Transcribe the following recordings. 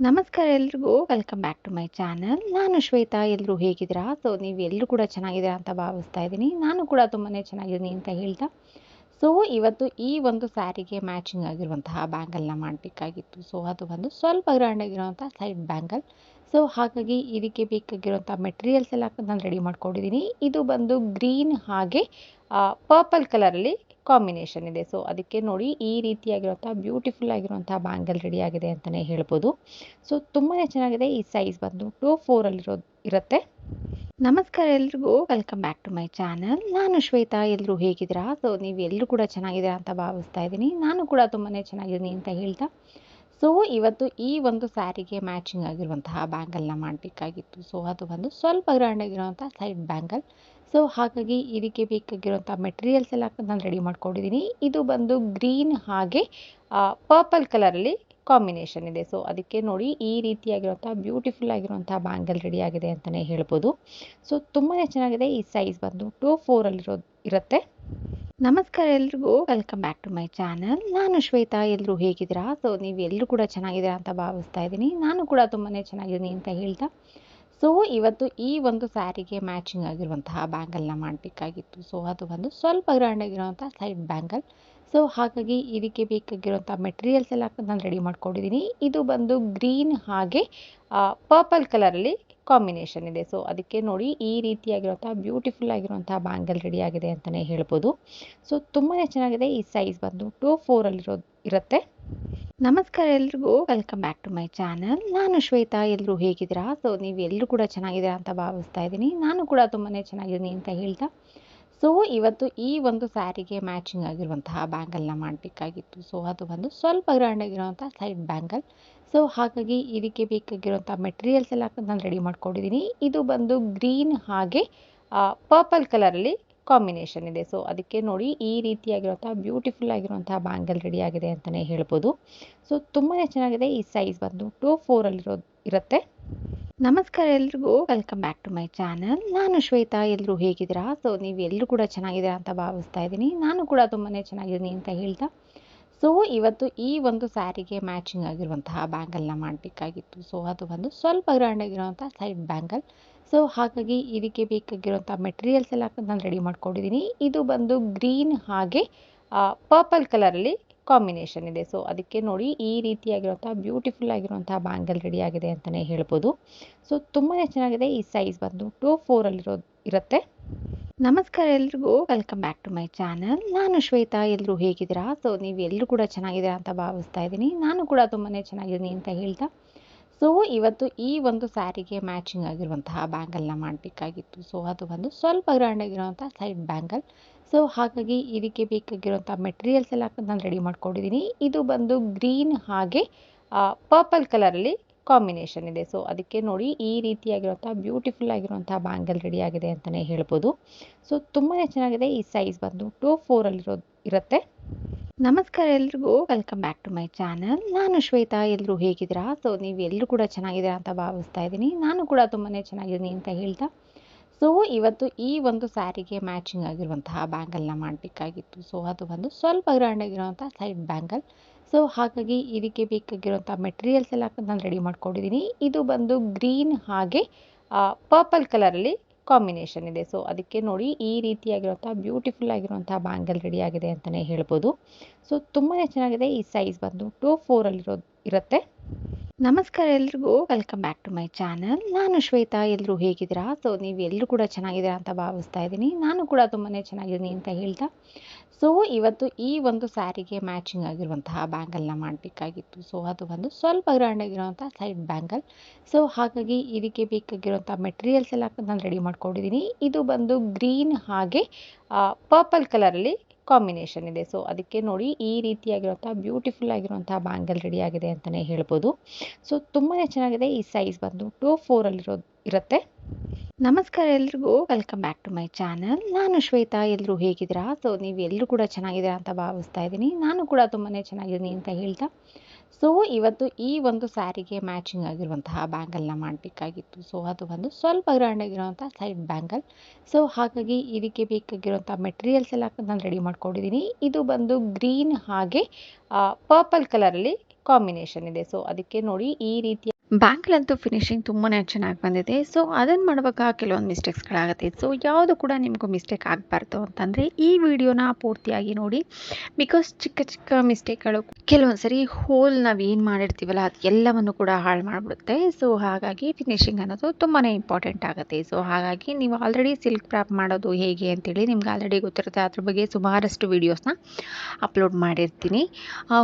ನಮಸ್ಕಾರ ಎಲ್ರಿಗೂ welcome back to my channel. ನಾನು ಶ್ವೇತಾ. ಎಲ್ಲರೂ ಹೇಗಿದ್ದೀರಾ? ನೀವೆಲ್ಲರೂ ಕೂಡ ಚೆನ್ನಾಗಿದ್ದೀರಾ ಅಂತ ಭಾವಿಸ್ತಾ ಇದ್ದೀನಿ. ನಾನು ಕೂಡ ತುಂಬಾ ಚೆನ್ನಾಗಿದ್ದೀನಿ ಅಂತ ಹೇಳ್ತಾ, ಇವತ್ತು ಈ ಒಂದು ಸ್ಯಾರಿಗೆ ಮ್ಯಾಚಿಂಗ್ ಆಗಿರುವಂತಹ ಬ್ಯಾಂಗಲ್ನ ಮಾಡಬೇಕಾಗಿತ್ತು. ಅದು ಒಂದು ಸ್ವಲ್ಪ ಗ್ರ್ಯಾಂಡ್ ಆಗಿರುವಂಥ ಸೈಡ್ ಬ್ಯಾಂಗಲ್. ಹಾಗಾಗಿ ಇದಕ್ಕೆ ಬೇಕಾಗಿರುವಂಥ ಮೆಟೀರಿಯಲ್ಸ್ ಎಲ್ಲ ನಾನು ರೆಡಿ ಮಾಡ್ಕೊಂಡಿದ್ದೀನಿ. ಇದು ಬಂದು ಗ್ರೀನ್ ಹಾಗೆ ಪರ್ಪಲ್ ಕಲರಲ್ಲಿ ಕಾಂಬಿನೇಷನ್ ಇದೆ. ಅದಕ್ಕೆ ನೋಡಿ ಈ ರೀತಿಯಾಗಿರುವಂಥ ಬ್ಯೂಟಿಫುಲ್ ಆಗಿರುವಂಥ ಬ್ಯಾಂಗಲ್ ರೆಡಿ ಆಗಿದೆ ಅಂತಲೇ ಹೇಳ್ಬೋದು. ತುಂಬಾ ಚೆನ್ನಾಗಿದೆ. ಈ ಸೈಜ್ ಬಂದು 2-4 ಇರುತ್ತೆ. ನಮಸ್ಕಾರ ಎಲ್ರಿಗೂ welcome back to my channel. ನಾನು ಶ್ವೇತಾ. ಎಲ್ಲರೂ ಹೇಗಿದ್ದೀರಾ? ನೀವೆಲ್ಲರೂ ಕೂಡ ಚೆನ್ನಾಗಿದ್ದೀರಾ ಅಂತ ಭಾವಿಸ್ತಾ ಇದ್ದೀನಿ. ನಾನು ಕೂಡ ತುಂಬಾ ಚೆನ್ನಾಗಿದ್ದೀನಿ ಅಂತ ಹೇಳ್ತಾ, ಇವತ್ತು ಈ ಒಂದು ಸ್ಯಾರಿಗೆ ಮ್ಯಾಚಿಂಗ್ ಆಗಿರುವಂತಹ ಬ್ಯಾಂಗಲ್ನ ಮಾಡಬೇಕಾಗಿತ್ತು. ಅದು ಒಂದು ಸ್ವಲ್ಪ ಗ್ರ್ಯಾಂಡ್ ಆಗಿರುವಂಥ ಸೈಡ್ ಬ್ಯಾಂಗಲ್. ಹಾಗಾಗಿ ಇದಕ್ಕೆ ಬೇಕಾಗಿರುವಂಥ ಮೆಟೀರಿಯಲ್ಸ್ ಎಲ್ಲ ನಾನು ರೆಡಿ ಮಾಡ್ಕೊಂಡಿದ್ದೀನಿ. ಇದು ಬಂದು ಗ್ರೀನ್ ಹಾಗೆ ಪರ್ಪಲ್ ಕಲರಲ್ಲಿ ಕಾಂಬಿನೇಷನ್ ಇದೆ. ಅದಕ್ಕೆ ನೋಡಿ ಈ ರೀತಿಯಾಗಿರುವಂಥ ಬ್ಯೂಟಿಫುಲ್ ಆಗಿರುವಂಥ ಬ್ಯಾಂಗಲ್ ರೆಡಿ ಆಗಿದೆ ಅಂತಲೇ ಹೇಳ್ಬೋದು. ತುಂಬಾ ಚೆನ್ನಾಗಿದೆ. ಈ ಸೈಜ್ ಬಂದು 2-4 ಇರುತ್ತೆ. ನಮಸ್ಕಾರ ಎಲ್ರಿಗೂ welcome back to my channel. ನಾನು ಶ್ವೇತಾ. ಎಲ್ಲರೂ ಹೇಗಿದ್ದೀರಾ? ನೀವೆಲ್ಲರೂ ಕೂಡ ಚೆನ್ನಾಗಿದ್ದೀರಾ ಅಂತ ಭಾವಿಸ್ತಾ ಇದ್ದೀನಿ. ನಾನು ಕೂಡ ತುಂಬಾ ಚೆನ್ನಾಗಿದ್ದೀನಿ ಅಂತ ಹೇಳ್ತಾ, ಇವತ್ತು ಈ ಒಂದು ಸ್ಯಾರಿಗೆ ಮ್ಯಾಚಿಂಗ್ ಆಗಿರುವಂತಹ ಬ್ಯಾಂಗಲ್ನ ಮಾಡಬೇಕಾಗಿತ್ತು. ಅದು ಒಂದು ಸ್ವಲ್ಪ ಗ್ರ್ಯಾಂಡ್ ಆಗಿರುವಂಥ ಸೈಡ್ ಬ್ಯಾಂಗಲ್. ಹಾಗಾಗಿ ಇದಕ್ಕೆ ಬೇಕಾಗಿರುವಂಥ ಮೆಟೀರಿಯಲ್ಸ್ ಎಲ್ಲ ನಾನು ರೆಡಿ ಮಾಡ್ಕೊಂಡಿದ್ದೀನಿ. ಇದು ಬಂದು ಗ್ರೀನ್ ಹಾಗೆ ಪರ್ಪಲ್ ಕಲರಲ್ಲಿ ಕಾಂಬಿನೇಷನ್ ಇದೆ. ಅದಕ್ಕೆ ನೋಡಿ ಈ ರೀತಿಯಾಗಿರುವಂಥ ಬ್ಯೂಟಿಫುಲ್ ಆಗಿರುವಂಥ ಬ್ಯಾಂಗಲ್ ರೆಡಿ ಆಗಿದೆ ಅಂತಲೇ ಹೇಳ್ಬೋದು. ತುಂಬಾ ಚೆನ್ನಾಗಿದೆ. ಈ ಸೈಜ್ ಬಂದು 2-4 ಇರುತ್ತೆ. ನಮಸ್ಕಾರ ಎಲ್ರಿಗೂ welcome back to my channel. ನಾನು ಶ್ವೇತಾ. ಎಲ್ಲರೂ ಹೇಗಿದ್ದೀರಾ? ನೀವೆಲ್ಲರೂ ಕೂಡ ಚೆನ್ನಾಗಿದ್ದೀರಾ ಅಂತ ಭಾವಿಸ್ತಾ ಇದ್ದೀನಿ. ನಾನು ಕೂಡ ತುಂಬಾ ಚೆನ್ನಾಗಿದ್ದೀನಿ ಅಂತ ಹೇಳ್ತಾ, ಇವತ್ತು ಈ ಒಂದು ಸ್ಯಾರಿಗೆ ಮ್ಯಾಚಿಂಗ್ ಆಗಿರುವಂತಹ ಬ್ಯಾಂಗಲ್ನ ಮಾಡಬೇಕಾಗಿತ್ತು. ಅದು ಒಂದು ಸ್ವಲ್ಪ ಗ್ರ್ಯಾಂಡ್ ಆಗಿರುವಂಥ ಸೈಡ್ ಬ್ಯಾಂಗಲ್. ಹಾಗಾಗಿ ಇದಕ್ಕೆ ಬೇಕಾಗಿರುವಂಥ ಮೆಟೀರಿಯಲ್ಸ್ ಎಲ್ಲ ನಾನು ರೆಡಿ ಮಾಡ್ಕೊಂಡಿದ್ದೀನಿ. ಇದು ಬಂದು ಗ್ರೀನ್ ಹಾಗೆ ಪರ್ಪಲ್ ಕಲರಲ್ಲಿ ಕಾಂಬಿನೇಷನ್ ಇದೆ. ಅದಕ್ಕೆ ನೋಡಿ ಈ ರೀತಿಯಾಗಿರುವಂಥ ಬ್ಯೂಟಿಫುಲ್ ಆಗಿರುವಂಥ ಬ್ಯಾಂಗಲ್ ರೆಡಿ ಆಗಿದೆ ಅಂತಲೇ ಹೇಳ್ಬೋದು. ತುಂಬಾ ಚೆನ್ನಾಗಿದೆ. ಈ ಸೈಜ್ ಬಂದು 2-4 ಇರುತ್ತೆ. ನಮಸ್ಕಾರ ಎಲ್ರಿಗೂ welcome back to my channel. ನಾನು ಶ್ವೇತಾ. ಎಲ್ಲರೂ ಹೇಗಿದ್ದೀರಾ? ನೀವೆಲ್ಲರೂ ಕೂಡ ಚೆನ್ನಾಗಿದ್ದೀರಾ ಅಂತ ಭಾವಿಸ್ತಾ ಇದ್ದೀನಿ. ನಾನು ಕೂಡ ತುಂಬಾ ಚೆನ್ನಾಗಿದ್ದೀನಿ ಅಂತ ಹೇಳ್ತಾ, ಇವತ್ತು ಈ ಒಂದು ಸ್ಯಾರಿಗೆ ಮ್ಯಾಚಿಂಗ್ ಆಗಿರುವಂತಹ ಬ್ಯಾಂಗಲ್ನ ಮಾಡಬೇಕಾಗಿತ್ತು. ಅದು ಒಂದು ಸ್ವಲ್ಪ ಗ್ರ್ಯಾಂಡ್ ಆಗಿರುವಂಥ ಸೈಡ್ ಬ್ಯಾಂಗಲ್. ಹಾಗಾಗಿ ಇದಕ್ಕೆ ಬೇಕಾಗಿರುವಂಥ ಮೆಟೀರಿಯಲ್ಸ್ ಎಲ್ಲ ನಾನು ರೆಡಿ ಮಾಡ್ಕೊಂಡಿದ್ದೀನಿ. ಇದು ಬಂದು ಗ್ರೀನ್ ಹಾಗೆ ಪರ್ಪಲ್ ಕಲರಲ್ಲಿ ಕಾಂಬಿನೇಷನ್ ಇದೆ. ಅದಕ್ಕೆ ನೋಡಿ ಈ ರೀತಿಯಾಗಿರುವಂಥ ಬ್ಯೂಟಿಫುಲ್ ಆಗಿರುವಂಥ ಬ್ಯಾಂಗಲ್ ರೆಡಿ ಆಗಿದೆ ಅಂತಲೇ ಹೇಳ್ಬೋದು. ತುಂಬಾ ಚೆನ್ನಾಗಿದೆ. ಈ ಸೈಜ್ ಬಂದು 2-4 ಇರುತ್ತೆ. ನಮಸ್ಕಾರ ಎಲ್ರಿಗೂ welcome back to my channel. ನಾನು ಶ್ವೇತಾ. ಎಲ್ಲರೂ ಹೇಗಿದ್ದೀರಾ? ನೀವೆಲ್ಲರೂ ಕೂಡ ಚೆನ್ನಾಗಿದ್ದೀರಾ ಅಂತ ಭಾವಿಸ್ತಾ ಇದ್ದೀನಿ. ನಾನು ಕೂಡ ತುಂಬಾ ಚೆನ್ನಾಗಿದ್ದೀನಿ ಅಂತ ಹೇಳ್ತಾ, ಇವತ್ತು ಈ ಒಂದು ಸ್ಯಾರಿಗೆ ಮ್ಯಾಚಿಂಗ್ ಆಗಿರುವಂತಹ ಬ್ಯಾಂಗಲ್ನ ಮಾಡಬೇಕಾಗಿತ್ತು. ಅದು ಒಂದು ಸ್ವಲ್ಪ ಗ್ರ್ಯಾಂಡ್ ಆಗಿರುವಂಥ ಸೈಡ್ ಬ್ಯಾಂಗಲ್. ಹಾಗಾಗಿ ಇದಕ್ಕೆ ಬೇಕಾಗಿರುವಂಥ ಮೆಟೀರಿಯಲ್ಸ್ ಎಲ್ಲ ನಾನು ರೆಡಿ ಮಾಡ್ಕೊಂಡಿದ್ದೀನಿ. ಇದು ಬಂದು ಗ್ರೀನ್ ಹಾಗೆ ಪರ್ಪಲ್ ಕಲರಲ್ಲಿ ಕಾಂಬಿನೇಷನ್ ಇದೆ. ಅದಕ್ಕೆ ನೋಡಿ ಈ ರೀತಿಯಾಗಿರುವಂಥ ಬ್ಯೂಟಿಫುಲ್ ಆಗಿರುವಂಥ ಬ್ಯಾಂಗಲ್ ರೆಡಿ ಆಗಿದೆ ಅಂತಲೇ ಹೇಳ್ಬೋದು. ತುಂಬಾ ಚೆನ್ನಾಗಿದೆ. ಈ ಸೈಜ್ ಬಂದು 2-4 ಇರುತ್ತೆ. ನಮಸ್ಕಾರ ಎಲ್ರಿಗೂ welcome back to my channel. ನಾನು ಶ್ವೇತಾ. ಎಲ್ಲರೂ ಹೇಗಿದ್ದೀರಾ? ನೀವೆಲ್ಲರೂ ಕೂಡ ಚೆನ್ನಾಗಿದ್ದೀರಾ ಅಂತ ಭಾವಿಸ್ತಾ ಇದ್ದೀನಿ. ನಾನು ಕೂಡ ತುಂಬಾ ಚೆನ್ನಾಗಿದ್ದೀನಿ ಅಂತ ಹೇಳ್ತಾ, ಇವತ್ತು ಈ ಒಂದು ಸ್ಯಾರಿಗೆ ಮ್ಯಾಚಿಂಗ್ ಆಗಿರುವಂತಹ ಬ್ಯಾಂಗಲ್ನ ಮಾಡಬೇಕಾಗಿತ್ತು. ಅದು ಒಂದು ಸ್ವಲ್ಪ ಗ್ರ್ಯಾಂಡ್ ಆಗಿರುವಂಥ ಸೈಡ್ ಬ್ಯಾಂಗಲ್. ಹಾಗಾಗಿ ಇದಕ್ಕೆ ಬೇಕಾಗಿರುವಂಥ ಮೆಟೀರಿಯಲ್ಸ್ ಎಲ್ಲ ನಾನು ರೆಡಿ ಮಾಡ್ಕೊಂಡಿದ್ದೀನಿ. ಇದು ಬಂದು ಗ್ರೀನ್ ಹಾಗೆ ಪರ್ಪಲ್ ಕಲರಲ್ಲಿ ಕಾಂಬಿನೇಷನ್ ಇದೆ. ಅದಕ್ಕೆ ನೋಡಿ ಈ ರೀತಿಯಾಗಿರುವಂಥ ಬ್ಯೂಟಿಫುಲ್ ಆಗಿರುವಂಥ ಬ್ಯಾಂಗಲ್ ರೆಡಿ ಆಗಿದೆ ಅಂತಲೇ ಹೇಳ್ಬೋದು. ತುಂಬಾ ಚೆನ್ನಾಗಿದೆ. ಈ ಸೈಜ್ ಬಂದು 2-4 ಇರುತ್ತೆ. ನಮಸ್ಕಾರ ಎಲ್ರಿಗೂ welcome back to my channel. ನಾನು ಶ್ವೇತಾ. ಎಲ್ಲರೂ ಹೇಗಿದ್ದೀರಾ? ನೀವೆಲ್ಲರೂ ಕೂಡ ಚೆನ್ನಾಗಿದ್ದೀರಾ ಅಂತ ಭಾವಿಸ್ತಾ ಇದ್ದೀನಿ. ನಾನು ಕೂಡ ತುಂಬಾ ಚೆನ್ನಾಗಿದ್ದೀನಿ ಅಂತ ಹೇಳ್ತಾ, ಇವತ್ತು ಈ ಒಂದು ಸ್ಯಾರಿಗೆ ಮ್ಯಾಚಿಂಗ್ ಆಗಿರುವಂತಹ ಬ್ಯಾಂಗಲ್ನ ಮಾಡಬೇಕಾಗಿತ್ತು. ಅದು ಒಂದು ಸ್ವಲ್ಪ ಗ್ರ್ಯಾಂಡ್ ಆಗಿರುವಂಥ ಸೈಡ್ ಬ್ಯಾಂಗಲ್. ಹಾಗಾಗಿ ಇದಕ್ಕೆ ಬೇಕಾಗಿರುವಂಥ ಮೆಟೀರಿಯಲ್ಸ್ ಎಲ್ಲ ನಾನು ರೆಡಿ ಮಾಡ್ಕೊಂಡಿದ್ದೀನಿ. ಇದು ಬಂದು ಗ್ರೀನ್ ಹಾಗೆ ಪರ್ಪಲ್ ಕಲರಲ್ಲಿ ಕಾಂಬಿನೇಷನ್ ಇದೆ. ಅದಕ್ಕೆ ನೋಡಿ ಈ ರೀತಿಯಾಗಿರುವಂಥ ಬ್ಯೂಟಿಫುಲ್ ಆಗಿರುವಂಥ ಬ್ಯಾಂಗಲ್ ರೆಡಿ ಆಗಿದೆ ಅಂತಲೇ ಹೇಳ್ಬೋದು. ತುಂಬಾ ಚೆನ್ನಾಗಿದೆ. ಈ ಸೈಜ್ ಬಂದು 2-4 ಇರುತ್ತೆ. ನಮಸ್ಕಾರ ಎಲ್ರಿಗೂ welcome back to my channel. ನಾನು ಶ್ವೇತಾ. ಎಲ್ಲರೂ ಹೇಗಿದ್ದೀರಾ? ನೀವೆಲ್ಲರೂ ಕೂಡ ಚೆನ್ನಾಗಿದ್ದೀರಾ ಅಂತ ಭಾವಿಸ್ತಾ ಇದ್ದೀನಿ. ನಾನು ಕೂಡ ತುಂಬಾ ಚೆನ್ನಾಗಿದ್ದೀನಿ ಅಂತ ಹೇಳ್ತಾ, ಇವತ್ತು ಈ ಒಂದು ಸ್ಯಾರಿಗೆ ಮ್ಯಾಚಿಂಗ್ ಆಗಿರುವಂತಹ ಬ್ಯಾಂಗಲ್ನ ಮಾಡಬೇಕಾಗಿತ್ತು. ಅದು ಒಂದು ಸ್ವಲ್ಪ ಗ್ರ್ಯಾಂಡ್ ಆಗಿರುವಂಥ ಸೈಡ್ ಬ್ಯಾಂಗಲ್. ಹಾಗಾಗಿ ಇದಕ್ಕೆ ಬೇಕಾಗಿರುವಂಥ ಮೆಟೀರಿಯಲ್ಸ್ ಎಲ್ಲ ನಾನು ರೆಡಿ ಮಾಡ್ಕೊಂಡಿದ್ದೀನಿ. ಇದು ಬಂದು ಗ್ರೀನ್ ಹಾಗೆ ಪರ್ಪಲ್ ಕಲರಲ್ಲಿ ಕಾಂಬಿನೇಷನ್ ಇದೆ. ಅದಕ್ಕೆ ನೋಡಿ ಈ ರೀತಿಯ ಬ್ಯಾಂಕಲ್ಲಂತೂ ಫಿನಿಶಿಂಗ್ ತುಂಬಾ ಚೆನ್ನಾಗಿ ಬಂದಿದೆ. ಸೊ ಅದನ್ನು ಮಾಡುವಾಗ ಕೆಲವೊಂದು ಮಿಸ್ಟೇಕ್ಸ್ಗಳಾಗುತ್ತೆ. ಸೊ ಯಾವುದು ಕೂಡ ನಿಮಗೂ ಮಿಸ್ಟೇಕ್ ಆಗಬಾರ್ದು ಅಂತಂದರೆ ಈ ವಿಡಿಯೋನ ಪೂರ್ತಿಯಾಗಿ ನೋಡಿ. ಬಿಕಾಸ್ ಚಿಕ್ಕ ಚಿಕ್ಕ ಮಿಸ್ಟೇಕ್ಗಳು ಕೆಲವೊಂದು ಸರಿ ಹೋಲ್ ನಾವು ಏನು ಮಾಡಿರ್ತೀವಲ್ಲ ಅದು ಎಲ್ಲವನ್ನು ಕೂಡ ಹಾಳು ಮಾಡಿಬಿಡುತ್ತೆ. ಸೊ ಹಾಗಾಗಿ ಫಿನಿಶಿಂಗ್ ಅನ್ನೋದು ತುಂಬಾ ಇಂಪಾರ್ಟೆಂಟ್ ಆಗುತ್ತೆ. ಸೊ ಹಾಗಾಗಿ ನೀವು ಆಲ್ರೆಡಿ ಸಿಲ್ಕ್ ರ್ಯಾಪ್ ಮಾಡೋದು ಹೇಗೆ ಅಂತೇಳಿ ನಿಮ್ಗೆ ಆಲ್ರೆಡಿ ಗೊತ್ತಿರುತ್ತೆ. ಅದ್ರ ಬಗ್ಗೆ ಸುಮಾರಷ್ಟು ವೀಡಿಯೋಸ್ನ ಅಪ್ಲೋಡ್ ಮಾಡಿರ್ತೀನಿ.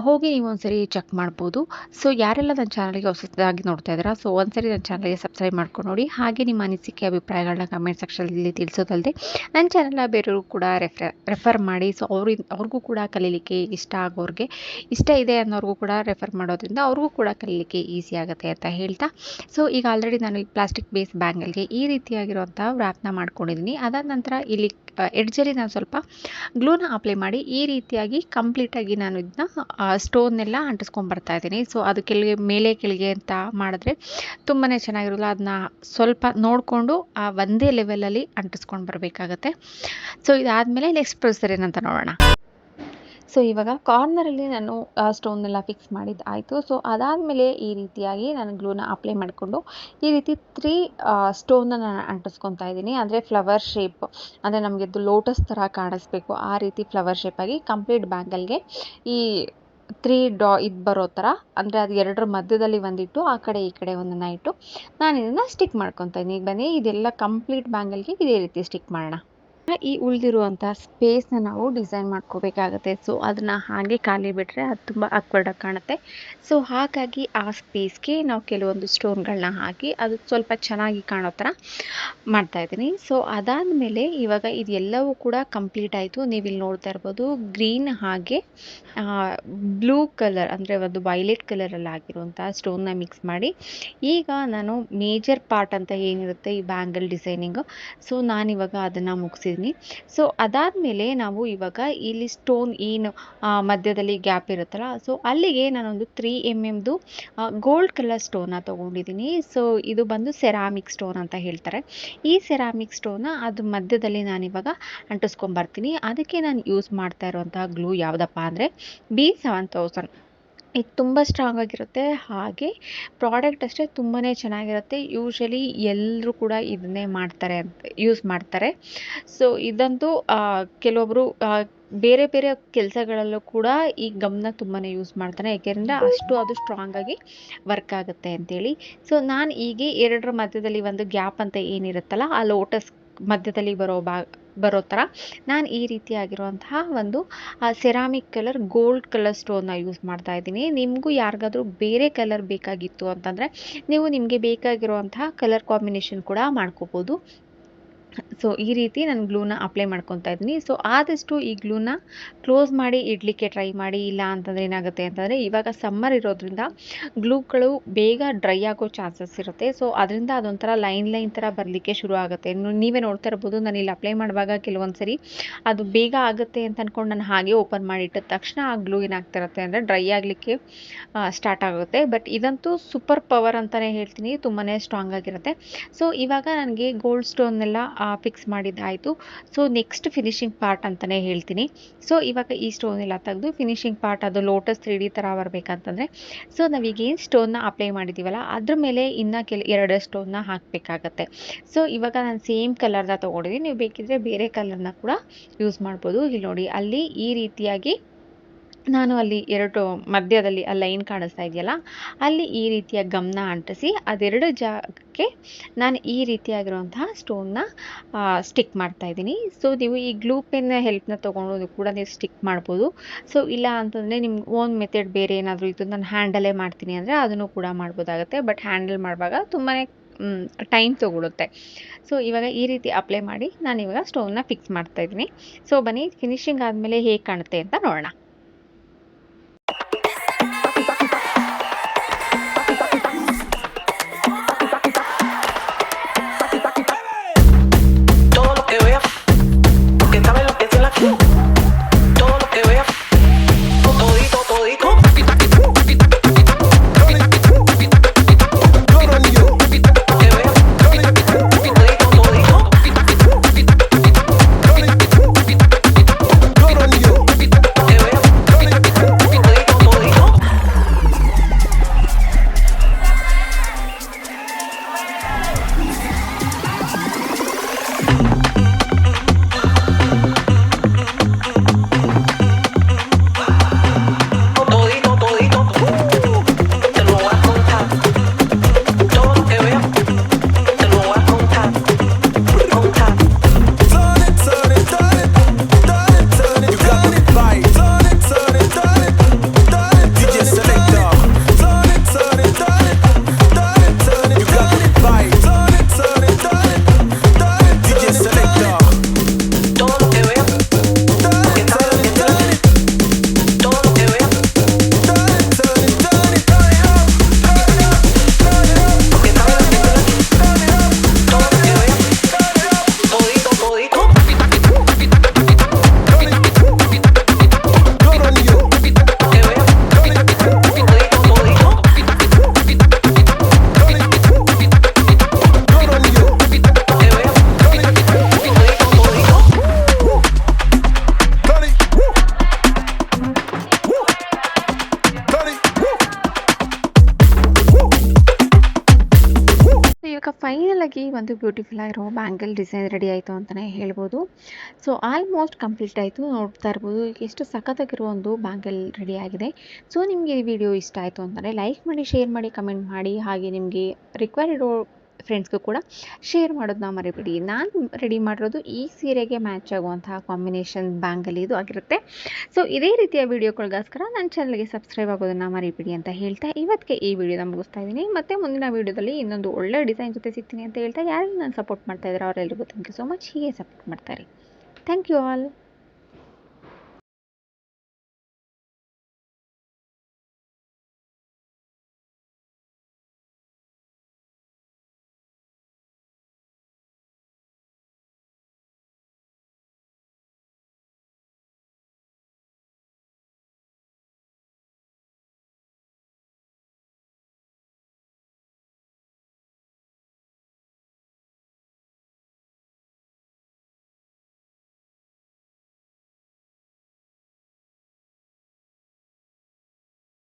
ಹೋಗಿ ನೀವು ಒಂದ್ಸರಿ ಚೆಕ್ ಮಾಡ್ಬೋದು. ಸೊ ಯಾರೆಲ್ಲ ನನ್ನ ಚಾನಲ್ಗೆ ಹೊಸದಾಗಿ ನೋಡ್ತಾ ಇದ್ದೀರಾ, ಸೊ ಒಂದ್ಸರಿ ನನ್ನ ಚಾನಲ್ಗೆ ಸಬ್ಸ್ಕ್ರೈಬ್ ಮಾಡ್ಕೊಂಡು ನೋಡಿ. ಹಾಗೆ ನಿಮ್ಮ ಅನಿಸಿಕೆ ಅಭಿಪ್ರಾಯಗಳನ್ನ ಕಮೆಂಟ್ ಸೆಕ್ಷನಲ್ಲಿ ತಿಳಿಸೋದಲ್ಲದೆ ನನ್ನ ಚಾನಲ್ನ ಬೇರೆಯವರು ಕೂಡ ರೆಫರ್ ಮಾಡಿ. ಸೊ ಅವ್ರಿಗೂ ಕೂಡ ಕಲೀಲಿಕ್ಕೆ ಇಷ್ಟ ಆಗೋರಿಗೆ, ಇಷ್ಟ ಇದೆ ಅನ್ನೋರಿಗೂ ಕೂಡ ರೆಫರ್ ಮಾಡೋದ್ರಿಂದ ಅವ್ರಿಗೂ ಕೂಡ ಕಲೀಲಿಕ್ಕೆ ಈಸಿ ಆಗುತ್ತೆ ಅಂತ ಹೇಳ್ತಾ, ಸೊ ಈಗ ಆಲ್ರೆಡಿ ನಾನು ಈ ಪ್ಲಾಸ್ಟಿಕ್ ಬೇಸ್ ಬ್ಯಾಂಗಲ್ಗೆ ಈ ರೀತಿಯಾಗಿರುವಂಥ ವ್ರಾಪ್ನ ಮಾಡ್ಕೊಂಡಿದ್ದೀನಿ. ಅದಾದ ನಂತರ ಇಲ್ಲಿ ಎಡ್ಜಲ್ಲಿ ನಾನು ಸ್ವಲ್ಪ ಗ್ಲೂನ ಅಪ್ಲೈ ಮಾಡಿ ಈ ರೀತಿಯಾಗಿ ಕಂಪ್ಲೀಟಾಗಿ ನಾನು ಇದನ್ನ ಸ್ಟೋನ್ನೆಲ್ಲ ಅಂಟಿಸ್ಕೊಂಡ್ಬರ್ತಾ ಇದ್ದೀನಿ. ಸೊ ಅದು ಮೇಲೆ ಕೆಳಗೆ ಅಂತ ಮಾಡಿದ್ರೆ ತುಂಬಾ ಚೆನ್ನಾಗಿರೋಲ್ಲ. ಅದನ್ನ ಸ್ವಲ್ಪ ನೋಡಿಕೊಂಡು ಆ ಒಂದೇ ಲೆವೆಲಲ್ಲಿ ಅಂಟಿಸ್ಕೊಂಡು ಬರಬೇಕಾಗತ್ತೆ. ಸೊ ಇದಾದಮೇಲೆ ನೆಕ್ಸ್ಟ್ ಪ್ರೊಸೀಜರ್ ಏನಂತ ನೋಡೋಣ. ಸೊ ಇವಾಗ ಕಾರ್ನರಲ್ಲಿ ನಾನು ಸ್ಟೋನ್ನೆಲ್ಲ ಫಿಕ್ಸ್ ಮಾಡಿದ್ದು ಆಯಿತು. ಸೊ ಅದಾದಮೇಲೆ ಈ ರೀತಿಯಾಗಿ ನಾನು ಗ್ಲೂನ ಅಪ್ಲೈ ಮಾಡಿಕೊಂಡು ಈ ರೀತಿ 3 ಸ್ಟೋನ್ನ ನಾನು ಅಂಟಿಸ್ಕೊತಾ ಇದ್ದೀನಿ. ಅಂದರೆ ಫ್ಲವರ್ ಶೇಪ್, ಅಂದರೆ ನಮಗೆ ಅದು ಲೋಟಸ್ ಥರ ಕಾಣಿಸ್ಬೇಕು ಆ ರೀತಿ ಫ್ಲವರ್ ಶೇಪಾಗಿ ಕಂಪ್ಲೀಟ್ ಬ್ಯಾಂಗಲ್ಗೆ ಈ 3 ಇದು ಬರೋ ಥರ, ಅಂದರೆ ಅದು ಎರಡರ ಮಧ್ಯದಲ್ಲಿ ಒಂದಿಟ್ಟು ಆ ಕಡೆ ಈ ಕಡೆ ಒಂದನ್ನು ಇಟ್ಟು ನಾನು ಇದನ್ನು ಸ್ಟಿಕ್ ಮಾಡ್ಕೊತಾ ಇದ್ದೀನಿ. ಈಗ ಬನ್ನಿ ಇದೆಲ್ಲ ಕಂಪ್ಲೀಟ್ ಬ್ಯಾಂಗಲ್ಗೆ ಇದೇ ರೀತಿ ಸ್ಟಿಕ್ ಮಾಡೋಣ. ಈ ಉಳಿದಿರುವಂಥ ಸ್ಪೇಸ್ನ ನಾವು ಡಿಸೈನ್ ಮಾಡ್ಕೋಬೇಕಾಗತ್ತೆ. ಸೊ ಅದನ್ನು ಹಾಗೆ ಖಾಲಿ ಬಿಟ್ಟರೆ ಅದು ತುಂಬ ಆಕ್ವರ್ಡಾಗಿ ಕಾಣುತ್ತೆ. ಸೊ ಹಾಗಾಗಿ ಆ ಸ್ಪೇಸ್ಗೆ ನಾವು ಕೆಲವೊಂದು ಸ್ಟೋನ್ಗಳನ್ನ ಹಾಕಿ ಅದು ಸ್ವಲ್ಪ ಚೆನ್ನಾಗಿ ಕಾಣೋ ಥರ ಮಾಡ್ತಾಯಿದ್ದೀನಿ. ಸೊ ಅದಾದಮೇಲೆ ಇವಾಗ ಇದೆಲ್ಲವೂ ಕೂಡ ಕಂಪ್ಲೀಟ್ ಆಯಿತು. ನೀವು ಇಲ್ಲಿ ನೋಡ್ತಾ ಇರ್ಬೋದು ಗ್ರೀನ್ ಹಾಗೆ ಬ್ಲೂ ಕಲರ್, ಅಂದರೆ ಒಂದು ವೈಲೆಟ್ ಕಲರಲ್ಲಿ ಆಗಿರುವಂಥ ಸ್ಟೋನ್ನ ಮಿಕ್ಸ್ ಮಾಡಿ ಈಗ ನಾನು ಮೇಜರ್ ಪಾರ್ಟ್ ಅಂತ ಏನಿರುತ್ತೆ ಈ ಬ್ಯಾಂಗಲ್ ಡಿಸೈನಿಂಗು, ಸೊ ನಾನಿವಾಗ ಅದನ್ನು ಮುಗಿಸಿದ್ದೀನಿ. ಸೊ ಅದಾದಮೇಲೆ ನಾವು ಇವಾಗ ಇಲ್ಲಿ ಸ್ಟೋನ್ ಏನು ಮಧ್ಯದಲ್ಲಿ ಗ್ಯಾಪ್ ಇರುತ್ತಲ್ಲ, ಸೊ ಅಲ್ಲಿಗೆ ನಾನೊಂದು 3 mm ಗೋಲ್ಡ್ ಕಲರ್ ಸ್ಟೋನ್ನ ತೊಗೊಂಡಿದ್ದೀನಿ. ಸೊ ಇದು ಬಂದು ಸೆರಾಮಿಕ್ ಸ್ಟೋನ್ ಅಂತ ಹೇಳ್ತಾರೆ. ಈ ಸೆರಾಮಿಕ್ ಸ್ಟೋನ್ನ ಅದು ಮಧ್ಯದಲ್ಲಿ ನಾನಿವಾಗ ಅಂಟಿಸ್ಕೊಂಬರ್ತೀನಿ. ಅದಕ್ಕೆ ನಾನು ಯೂಸ್ ಮಾಡ್ತಾ ಇರುವಂತಹ ಗ್ಲೂ ಯಾವುದಪ್ಪ ಅಂದರೆ B7000. ಇದು ತುಂಬ ಸ್ಟ್ರಾಂಗ್ ಆಗಿರುತ್ತೆ. ಹಾಗೆ ಪ್ರಾಡಕ್ಟ್ ಅಷ್ಟೇ ತುಂಬಾ ಚೆನ್ನಾಗಿರುತ್ತೆ. ಯೂಶ್ವಲಿ ಎಲ್ಲರೂ ಕೂಡ ಇದನ್ನೇ ಯೂಸ್ ಮಾಡ್ತಾರೆ. ಸೊ ಇದಂತೂ ಕೆಲವೊಬ್ಬರು ಬೇರೆ ಬೇರೆ ಕೆಲಸಗಳಲ್ಲೂ ಕೂಡ ಈ ಗಮ್ನ ತುಂಬಾ ಯೂಸ್ ಮಾಡ್ತಾರೆ, ಏಕೆಂದರೆ ಅದು ಸ್ಟ್ರಾಂಗಾಗಿ ವರ್ಕ್ ಆಗುತ್ತೆ ಅಂತೇಳಿ. ಸೊ ನಾನು ಈಗ ಎರಡರ ಮಧ್ಯದಲ್ಲಿ ಒಂದು ಗ್ಯಾಪ್ ಅಂತ ಏನಿರುತ್ತಲ್ಲ ಆ ಲೋಟಸ್ ಮಧ್ಯದಲ್ಲಿ ಬರೋ ಥರ ನಾನು ಈ ರೀತಿಯಾಗಿರುವಂತಹ ಒಂದು ಸೆರಾಮಿಕ್ ಕಲರ್ ಗೋಲ್ಡ್ ಕಲರ್ ಸ್ಟೋನ್ನ ಯೂಸ್ ಮಾಡ್ತಾ ಇದ್ದೀನಿ. ನಿಮಗೂ ಯಾರಿಗಾದ್ರೂ ಬೇರೆ ಕಲರ್ ಬೇಕಾಗಿತ್ತು ಅಂತಂದರೆ ನೀವು ನಿಮಗೆ ಬೇಕಾಗಿರುವಂತಹ ಕಲರ್ ಕಾಂಬಿನೇಷನ್ ಕೂಡ ಮಾಡ್ಕೋಬೋದು. ಸೊ ಈ ರೀತಿ ನಾನು ಗ್ಲೂನ ಅಪ್ಲೈ ಮಾಡ್ಕೊತಾ ಇದ್ದೀನಿ. ಸೊ ಆದಷ್ಟು ಈ ಗ್ಲೂನ ಕ್ಲೋಸ್ ಮಾಡಿ ಇಡಲಿಕ್ಕೆ ಟ್ರೈ ಮಾಡಿ. ಇಲ್ಲ ಅಂತಂದರೆ ಏನಾಗುತ್ತೆ ಅಂತಂದರೆ ಇವಾಗ ಸಮ್ಮರ್ ಇರೋದ್ರಿಂದ ಗ್ಲೂಗಳು ಬೇಗ ಡ್ರೈ ಆಗೋ ಚಾನ್ಸಸ್ ಇರುತ್ತೆ. ಸೊ ಅದರಿಂದ ಅದೊಂಥರ ಲೈನ್ ಥರ ಬರಲಿಕ್ಕೆ ಶುರು ಆಗುತ್ತೆ. ನೀವೇ ನೋಡ್ತಾ ಇರ್ಬೋದು, ನಾನು ಇಲ್ಲಿ ಅಪ್ಲೈ ಮಾಡುವಾಗ ಕೆಲವೊಂದು ಸರಿ ಅದು ಬೇಗ ಆಗುತ್ತೆ ಅಂತ ಅಂದ್ಕೊಂಡು ನಾನು ಹಾಗೆ ಓಪನ್ ಮಾಡಿಟ್ಟ ತಕ್ಷಣ ಆ ಗ್ಲೂ ಏನಾಗ್ತಿರುತ್ತೆ ಅಂದರೆ ಡ್ರೈ ಆಗಲಿಕ್ಕೆ ಸ್ಟಾರ್ಟ್ ಆಗುತ್ತೆ. ಬಟ್ ಇದಂತೂ ಸೂಪರ್ ಪವರ್ ಅಂತಲೇ ಹೇಳ್ತೀನಿ, ತುಂಬಾ ಸ್ಟ್ರಾಂಗ್ ಆಗಿರುತ್ತೆ. ಸೊ ಇವಾಗ ನನಗೆ ಗೋಲ್ಡ್ ಸ್ಟೋನ್ನೆಲ್ಲ ಫಿಕ್ಸ್ ಮಾಡಿದ್ದಾಯಿತು. ಸೊ ನೆಕ್ಸ್ಟ್ ಫಿನಿಶಿಂಗ್ ಪಾರ್ಟ್ ಅಂತಲೇ ಹೇಳ್ತೀನಿ. ಸೊ ಇವಾಗ ಈ ಸ್ಟೋನ್ ಎಲ್ಲ ತೆಗೆದು ಫಿನಿಶಿಂಗ್ ಪಾರ್ಟ್ ಅದು ಲೋಟಸ್ 3D ಥರ ಬರಬೇಕಂತಂದರೆ ಸೊ ನಾವೀಗೇನು ಸ್ಟೋನ್ನ ಅಪ್ಲೈ ಮಾಡಿದ್ದೀವಲ್ಲ ಅದ್ರ ಮೇಲೆ ಇನ್ನೂ 2 ಸ್ಟೋನ್ನ ಹಾಕಬೇಕಾಗತ್ತೆ. ಸೊ ಇವಾಗ ನಾನು ಸೇಮ್ ಕಲರ್ನ ತೊಗೊಂಡಿದ್ದೀನಿ. ನೀವು ಬೇಕಿದ್ರೆ ಬೇರೆ ಕಲರ್ನ ಕೂಡ ಯೂಸ್ ಮಾಡ್ಬೋದು. ಇಲ್ಲಿ ನೋಡಿ ಅಲ್ಲಿ ಈ ರೀತಿಯಾಗಿ ನಾನು ಅಲ್ಲಿ 2 ಮಧ್ಯದಲ್ಲಿ ಆ ಲೈನ್ ಕಾಣಿಸ್ತಾ ಇದೆಯಲ್ಲ ಅಲ್ಲಿ ಈ ರೀತಿಯ ಗಮ್ನ ಅಂಟಿಸಿ ಅದೆರಡು ಜಾಗಕ್ಕೆ ನಾನು ಈ ರೀತಿಯಾಗಿರುವಂತಹ ಸ್ಟೋನ್ನ ಸ್ಟಿಕ್ ಮಾಡ್ತಾ ಇದ್ದೀನಿ. ಸೊ ನೀವು ಈ ಗ್ಲೂ ಪೆನ್ ಹೆಲ್ಪ್ನ ತೊಗೊಂಡು ಕೂಡ ನೀವು ಸ್ಟಿಕ್ ಮಾಡ್ಬೋದು. ಸೊ ಇಲ್ಲ ಅಂತಂದರೆ ನಿಮ್ಗೆ ಓನ್ ಮೆಥಡ್ ಬೇರೆ ಏನಾದರೂ ಇತ್ತು, ನಾನು ಹ್ಯಾಂಡಲ್ಲೇ ಮಾಡ್ತೀನಿ ಅಂದರೆ ಅದನ್ನು ಕೂಡ ಮಾಡ್ಬೋದಾಗುತ್ತೆ. ಬಟ್ ಹ್ಯಾಂಡಲ್ ಮಾಡುವಾಗ ತುಂಬಾ ಟೈಮ್ ತೊಗೊಳುತ್ತೆ. ಸೊ ಇವಾಗ ಈ ರೀತಿ ಅಪ್ಲೈ ಮಾಡಿ ನಾನು ಇವಾಗ ಸ್ಟೋನ್ನ ಫಿಕ್ಸ್ ಮಾಡ್ತಾ ಇದ್ದೀನಿ. ಸೊ ಬನ್ನಿ ಫಿನಿಶಿಂಗ್ ಆದಮೇಲೆ ಹೇಗೆ ಕಾಣುತ್ತೆ ಅಂತ ನೋಡೋಣ. ಫೈನಲ್ ಆಗಿ ಒಂದು ಬ್ಯೂಟಿಫುಲ್ ಆಗಿರೋ ಬ್ಯಾಂಗಲ್ ಡಿಸೈನ್ ರೆಡಿ ಆಯಿತು ಅಂತಲೇ ಹೇಳ್ಬೋದು. ಸೊ ಆಲ್ಮೋಸ್ಟ್ ಕಂಪ್ಲೀಟ್ ಆಯಿತು. ನೋಡ್ತಾ ಇರ್ಬೋದು ಎಷ್ಟು ಸಖತ್ತಾಗಿರೋ ಒಂದು ಬ್ಯಾಂಗಲ್ ರೆಡಿ ಆಗಿದೆ. ಸೊ ನಿಮಗೆ ಈ ವಿಡಿಯೋ ಇಷ್ಟ ಆಯಿತು ಅಂತಂದರೆ ಲೈಕ್ ಮಾಡಿ, ಶೇರ್ ಮಾಡಿ, ಕಮೆಂಟ್ ಮಾಡಿ, ಹಾಗೆ ನಿಮಗೆ ರಿಕ್ವೈರ್ ಇರೋ ಫ್ರೆಂಡ್ಸ್ಗೂ ಕೂಡ ಶೇರ್ ಮಾಡೋದನ್ನ ಮರಿಬೇಡಿ. ನಾನು ರೆಡಿ ಮಾಡಿರೋದು ಈ ಸೀರೆಗೆ ಮ್ಯಾಚ್ ಆಗುವಂತಹ ಕಾಂಬಿನೇಷನ್ ಬ್ಯಾಂಗಲ್ ಇದು ಆಗಿರುತ್ತೆ. ಸೊ ಇದೇ ರೀತಿಯ ವಿಡಿಯೋಗಳಿಗೋಸ್ಕರ ನನ್ನ ಚಾನಲ್ಗೆ ಸಬ್ಸ್ಕ್ರೈಬ್ ಆಗೋದನ್ನು ಮರಿಬೇಡಿ ಅಂತ ಹೇಳ್ತಾ ಇವತ್ತಿಗೆ ಈ ವಿಡಿಯೋನ ಮುಗಿಸ್ತಾ ಇದ್ದೀನಿ. ಮತ್ತೆ ಮುಂದಿನ ವಿಡಿಯೋದಲ್ಲಿ ಇನ್ನೊಂದು ಒಳ್ಳೆ ಡಿಸೈನ್ ಜೊತೆ ಸಿಗ್ತೀನಿ ಅಂತ ಹೇಳ್ತಾ, ಯಾರು ನಾನು ಸಪೋರ್ಟ್ ಮಾಡ್ತಾ ಇದ್ದಾರೆ ಅವರೆಲ್ಲರಿಗೂ ಥ್ಯಾಂಕ್ ಯು ಸೊ ಮಚ್. ಹೀಗೆ ಸಪೋರ್ಟ್ ಮಾಡ್ತಾರೆ. Thank you all.